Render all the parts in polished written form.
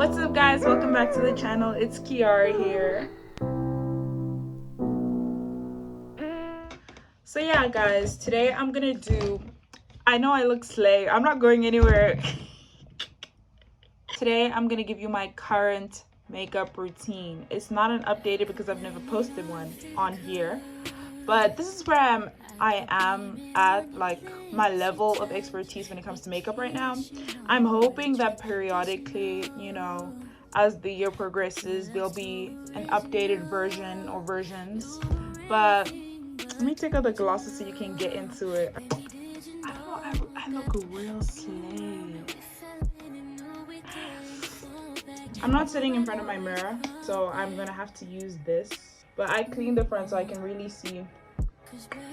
What's up guys, welcome back to the channel. It's Kiara here. So yeah guys, today I'm gonna do, I know I look slay, I'm not going anywhere. Today I'm gonna give you my current makeup routine. It's not an updated because I've never posted one on here, but this is where I am at, like my level of expertise when it comes to makeup right now. I'm hoping that periodically, you know, as the year progresses, there'll be an updated version or versions. But let me take out the glasses so you can get into it. I don't know, I look real slay. I'm not sitting in front of my mirror, so I'm gonna have to use this. But I cleaned the front so I can really see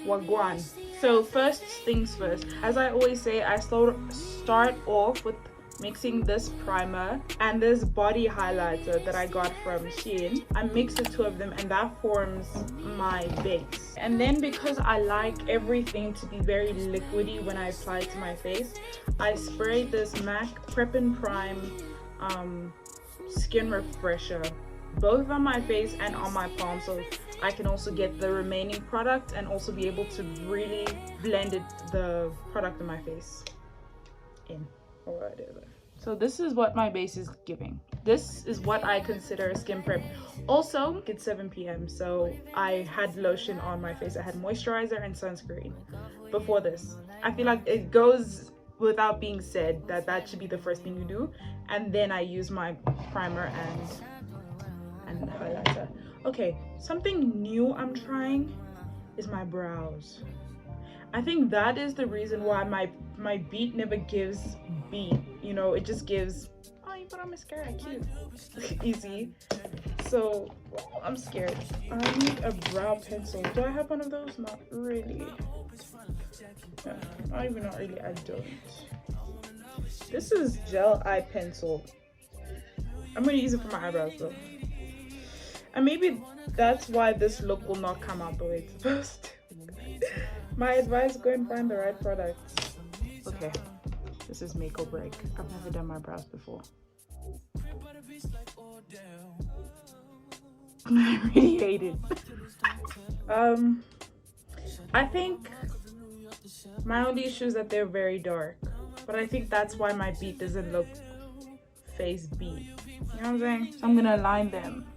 wagwan. So first things first, as I always say, I start off with mixing this primer and this body highlighter that I got from Shein. I mix the two of them and that forms my base. And then because I like everything to be very liquidy when I apply it to my face, I spray this MAC Prep and Prime skin refresher both on my face and on my palm, so I can also get the remaining product and also be able to really blend the product in my face in or whatever. So this is what my base is giving. This is what I consider a skin prep. Also, it's 7 p.m. so I had lotion on my face. I had moisturizer and sunscreen before this. I feel like it goes without being said that that should be the first thing you do, and then I use my primer and highlighter. Okay, something new I'm trying is my brows. I think that is the reason why my beat never gives beat, you know, it just gives, oh, you put on mascara, cute. Easy. So I'm scared. I need a brow pencil. Do I have one of those? Not really. No, not even not really. I don't. This is gel eye pencil. I'm gonna use it for my eyebrows though. And maybe that's why this look will not come out the way it's supposed to. My advice, go and find the right products. Okay, this is make or break. I've never done my brows before. I really hate it. I think my only issue is that they're very dark, but I think that's why my beat doesn't look face beat. You know what I'm saying? So I'm gonna line them.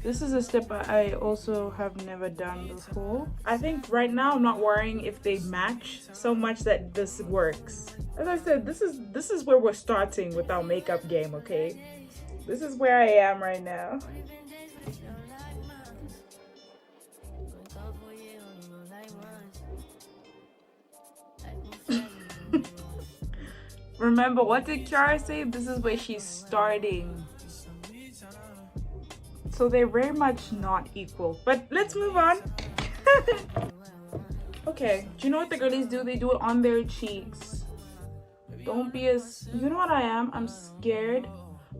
This is a step I also have never done before. I think right now I'm not worrying if they match so much that this works. As I said, this is where we're starting with our makeup game, okay? This is where I am right now. Remember, what did Kiara say? This is where she's starting. So they're very much not equal, but let's move on. Okay, do you know what the girlies do? They do it on their cheeks. Don't be as, you know what I am? I'm scared.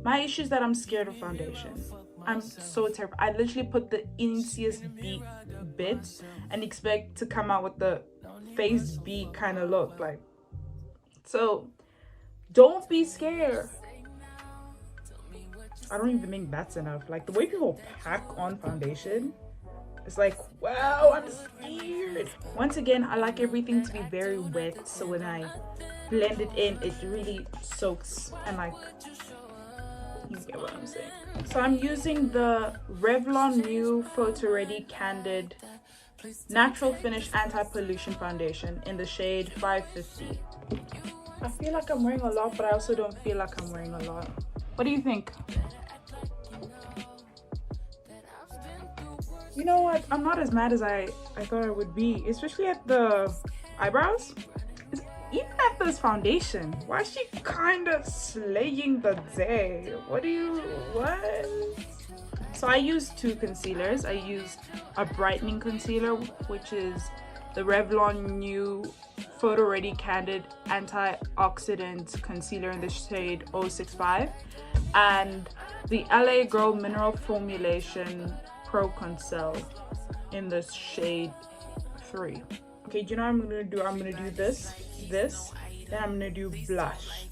My issue is that I'm scared of foundation. I'm so terrified. I literally put the insiest bit and expect to come out with the face beat kind of look, like. So don't be scared. I don't even think that's enough. Like the way people pack on foundation, it's like, wow, I'm scared. Once again, I like everything to be very wet, so when I blend it in, it really soaks and like, you get what I'm saying. So I'm using the Revlon New Photo Ready Candid Natural Finish Anti-Pollution Foundation in the shade 550. I feel like I'm wearing a lot, but I also don't feel like I'm wearing a lot. What do you think? You know what? I'm not as mad as I thought I would be, especially at the eyebrows. Even at this foundation. Why is she kind of slaying the day? What? So I used two concealers. I used a brightening concealer, which is the Revlon New Photo Ready Candid Antioxidant Concealer in the shade 065, and the LA Girl Mineral Formulation Pro Conceal in the shade 3. Okay, do you know what I'm gonna do? I'm gonna do this, then I'm gonna do blush.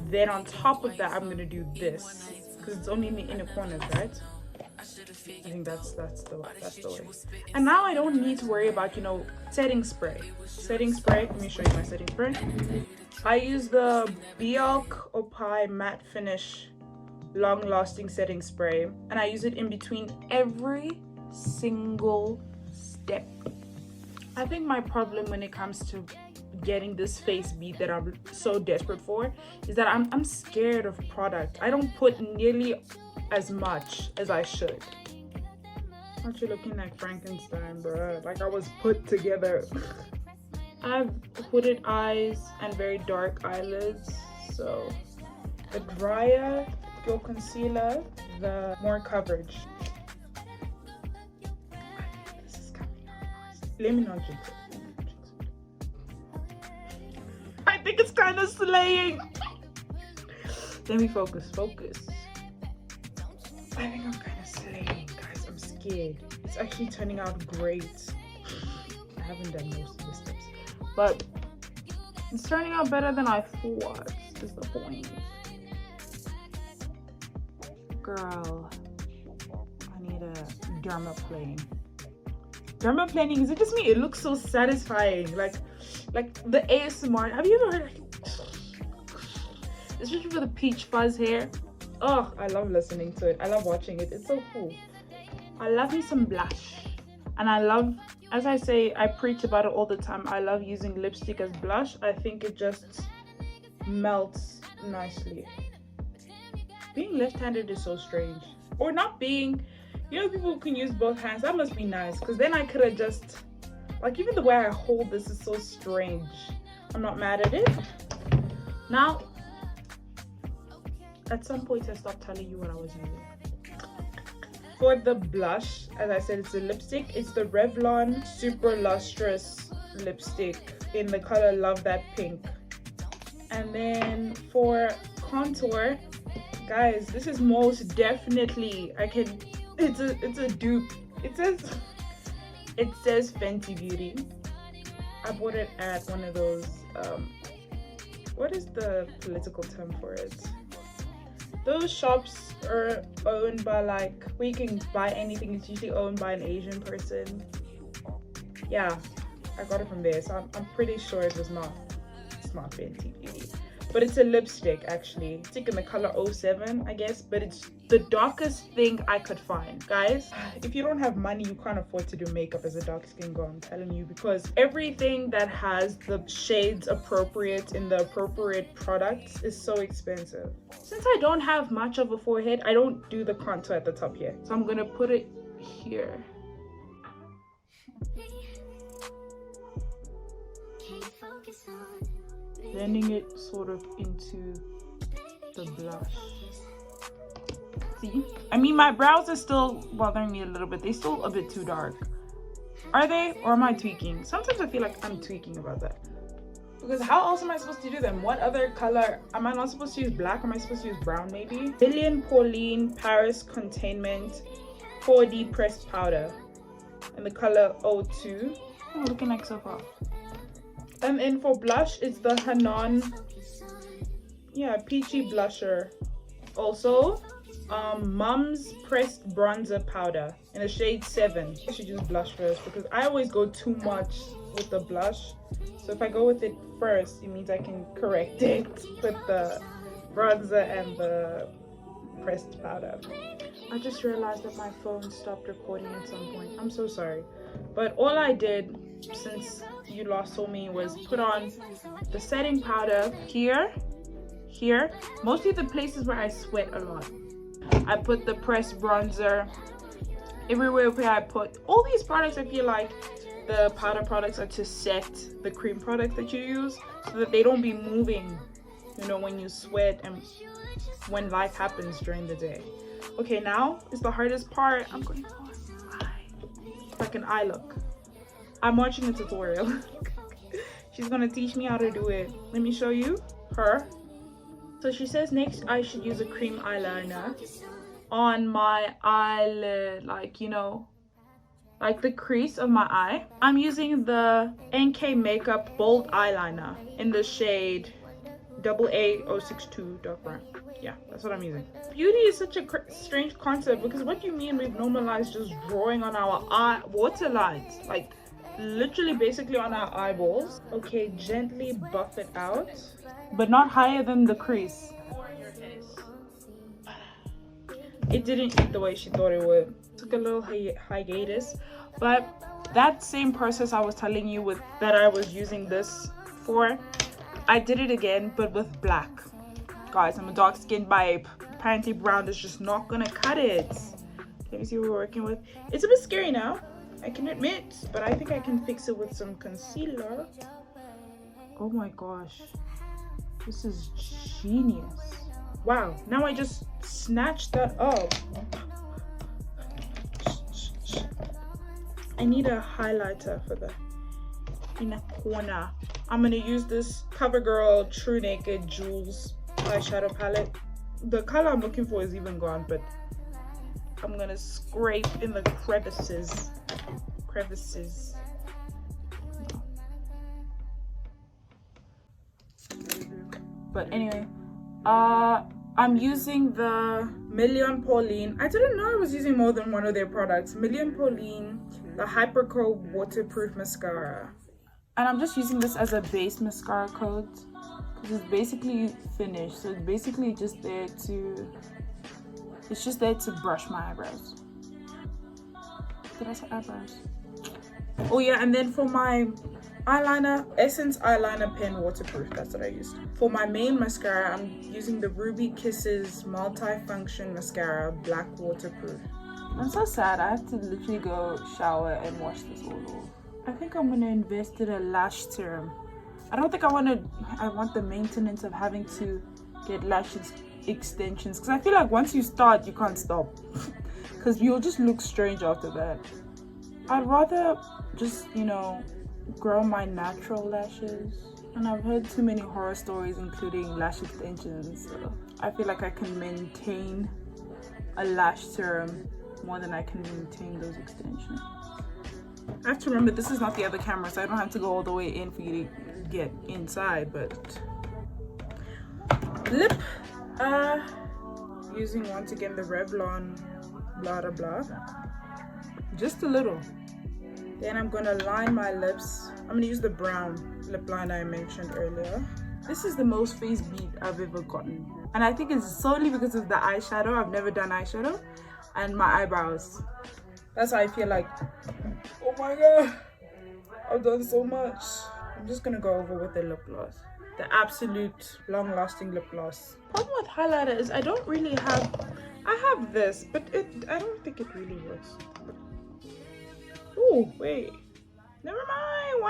Then on top of that, I'm gonna do this because it's only in the inner corners, right? I think that's the way. And now I don't need to worry about, you know, setting spray. Setting spray. Let me show you my setting spray. I use the Bialk Opie Matte Finish long-lasting setting spray, and I use it in between every single step. I think my problem when it comes to getting this face beat that I'm so desperate for is that I'm scared of product. I don't put nearly as much as I should. Aren't you looking like Frankenstein, bro? Like I was put together. I have hooded eyes and very dark eyelids, so the drier your concealer, the more coverage. This is coming out nice. Let me not jinx it. I think it's kind of slaying. Let me focus. I think I'm kind of slaying, guys. I'm scared. It's actually turning out great. I haven't done most of the steps, but it's turning out better than I thought, is the point. Girl, I need a dermaplane. Dermaplaning, is it just me? It looks so satisfying. Like the ASMR. Have you ever heard especially for the peach fuzz hair? Oh, I love listening to it. I love watching it. It's so cool. I love me some blush. And I love, as I say, I preach about it all the time. I love using lipstick as blush. I think it just melts nicely. Being left-handed is so strange. Or not being, you know, people who can use both hands. That must be nice, because then I could have just, like, even the way I hold this is so strange. I'm not mad at it. Now, at some point I stopped telling you what I was using. For the blush, as I said, it's a lipstick. It's the Revlon Super Lustrous lipstick in the color Love That Pink. And then for contour, guys, this is most definitely, it's a dupe. It says Fenty Beauty. I bought it at one of those, what is the political term for it? Those shops are owned by, like, where you can buy anything. It's usually owned by an Asian person. Yeah, I got it from there, so I'm pretty sure it's not Fenty Beauty. But it's a lipstick, actually. It's in the color 07, I guess, but it's the darkest thing I could find. Guys, if you don't have money, you can't afford to do makeup as a dark skin girl, I'm telling you, because everything that has the shades appropriate in the appropriate products is so expensive. Since I don't have much of a forehead, I don't do the contour at the top here. So I'm gonna put it here. Blending it sort of into the blush. See? I mean, my brows are still bothering me a little bit. They're still a bit too dark. Are they? Or am I tweaking? Sometimes I feel like I'm tweaking about that. Because how else am I supposed to do them? What other color? Am I not supposed to use black? Am I supposed to use brown maybe? Billion Pauline Paris Containment 4D Pressed Powder in the color 02. Oh, looking like so far. And then for blush, it's the Hanan, peachy blusher. Also, Mum's Pressed Bronzer Powder in the shade 7. I should use blush first because I always go too much with the blush. So if I go with it first, it means I can correct it with the bronzer and the pressed powder. I just realized that my phone stopped recording at some point. I'm so sorry. But all I did since you last saw me was put on the setting powder here, mostly the places where I sweat a lot. I put the pressed bronzer everywhere where I put all these products. I feel like the powder products are to set the cream products that you use so that they don't be moving, you know, when you sweat and when life happens during the day. Okay, now is the hardest part. I'm going for an eye, like an eye look. I'm watching a tutorial. She's gonna teach me how to do it. Let me show you her. So she says next I should use a cream eyeliner on my eyelid, like, you know, like the crease of my eye. I'm using the NK Makeup Bold Eyeliner in the shade AA062 dark brown. Yeah, that's what I'm using. Beauty is such a strange concept, because what do you mean we've normalized just drawing on our eye waterlines, like literally basically on our eyeballs? Okay, gently buff it out, but not higher than the crease. It didn't eat the way she thought it would. Took a little hiatus, but that same process I was telling you with that I was using this for, I did it again, but with black. Guys, I'm a dark skinned babe. Apparently brown is just not gonna cut it. Let me see what we're working with. It's a bit scary now, I can admit, but I think I can fix it with some concealer. Oh my gosh, this is genius. Wow, now I just snatched that up. I need a highlighter for the inner corner. I'm gonna use this CoverGirl True Naked Jewels eyeshadow palette. The color I'm looking for is even gone, but I'm gonna scrape in the crevices. But anyway, I'm using the Million Pauline. I didn't know I was using more than one of their products. Million Pauline, the Hyper Curl Waterproof Mascara. And I'm just using this as a base mascara coat, because it's basically finished. So it's basically just there to, it's just there to brush my eyebrows. Did I say eyebrows? Oh yeah, and then for my eyeliner, Essence Eyeliner Pen Waterproof, that's what I used. For my main mascara, I'm using the Ruby Kisses Multi-Function Mascara Black Waterproof. I'm so sad, I have to literally go shower and wash this all off. I think I'm gonna invest in a lash serum. I don't think I want the maintenance of having to get lash extensions, because I feel like once you start, you can't stop. Because you'll just look strange after that. I'd rather just, you know, grow my natural lashes, and I've heard too many horror stories including lash extensions, so I feel like I can maintain a lash serum more than I can maintain those extensions. I have to remember this is not the other camera, so I don't have to go all the way in for you to get inside. But lip, using once again the Revlon blah blah blah, just a little. Then I'm gonna line my lips. I'm gonna use the brown lip liner I mentioned earlier. This is the most face beat I've ever gotten, and I think it's solely because of the eyeshadow. I've never done eyeshadow, and my eyebrows. That's how I feel like, oh my god, I've done so much. I'm just gonna go over with the lip gloss, the absolute long-lasting lip gloss. Problem with highlighter is I don't really have, I have this, but I don't think it really works. Oh wait, never mind.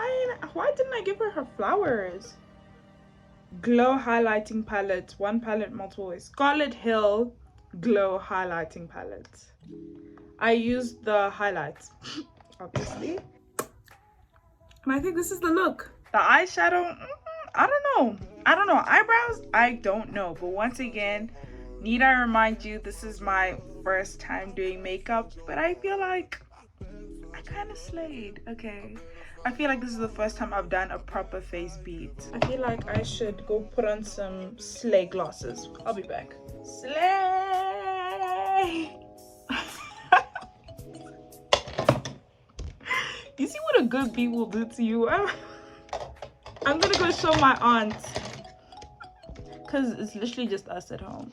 Why didn't I give her flowers? Glow highlighting palette, one palette, multiple ways. Scarlet Hill Glow highlighting palette. I used the highlights, obviously, and I think this is the look. The eyeshadow, I don't know. Eyebrows, I don't know. But once again, need I remind you, this is my first time doing makeup, but I feel like I kind of slayed. Okay, I feel like this is the first time I've done a proper face beat. I feel like I should go put on some slay glasses. I'll be back. Slay. You see what a good beat will do to you? I'm gonna go show my aunt, because it's literally just us at home.